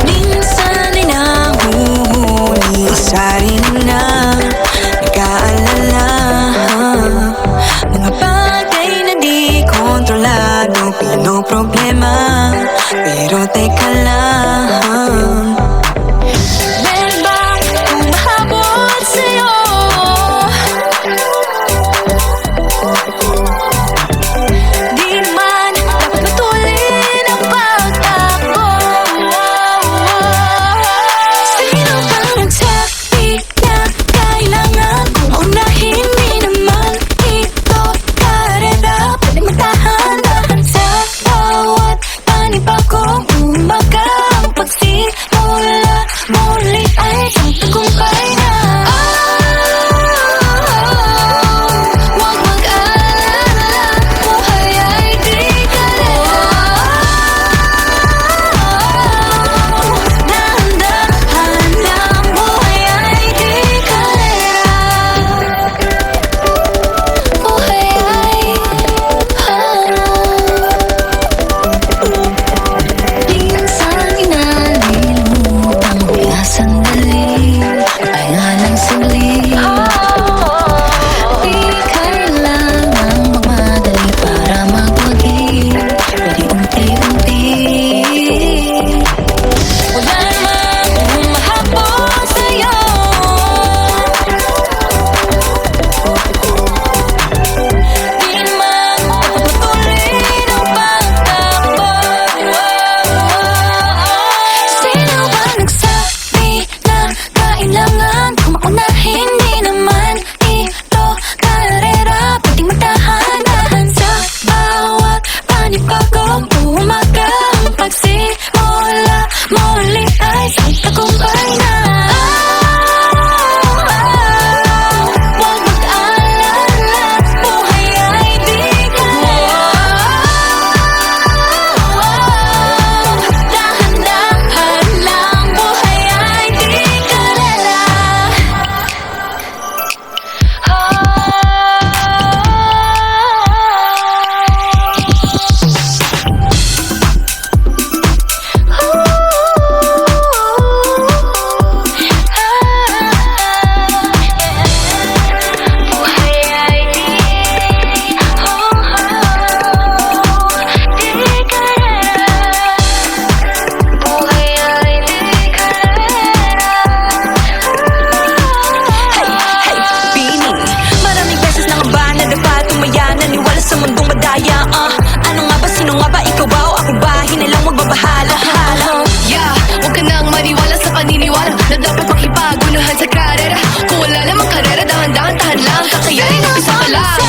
Minsan ay nahuhuli sa rin na nag-aalala, mga bagay na di kontrolado, pinoproblema. Pero teka lang, meron bang humahabol sa'yo? Di naman dapat matulin ang pagtakbo. Sino bang nagsabi na kailangan kong unahin? Di naman ito karera, pwedeng magtahan-tahan sa bawat panibagong umaga. Ang pagsimula muli ay isang tagumpay na. Huwag mag-alala, buhay ay di kalera. Dahan-dahan lang, buhay ay di kalera. Buhay ay minsan inalimutan kaya sandali ay nga lang saglit. Di kailangang magmadali para magwagi, pwede unti-unti. Wala namang humahabol sa'yo. Di naman papatuloy ang pagtakbo. Sino ba nagsabi na kailangan kong maunahin? Di naman ito karera, pwedeng magtahan-tahan sa bawat panibagong umaga. Ang pagsimula muli ay isang tagumpay na. Huwag mag-alala, buhay ay di kalera. Dahan-dahan lang, buhay ay di kalera. Buhay ay di kalera. Buhay ay di kalera. Hey, Bini, maraming beses na nga ba nadapa, tumaya, naniwala sa mundong madaya. Ano nga ba, sino nga ba, ikaw ba o ako ba? Hinilang magbabahala. Yeah, huwag ka nang maniwala sa paniniwala na dapat makipaguluhan sa karera. Kung wala namang karera, dahan-dahan, tahan lang, kakayanin, umpisa ka lang.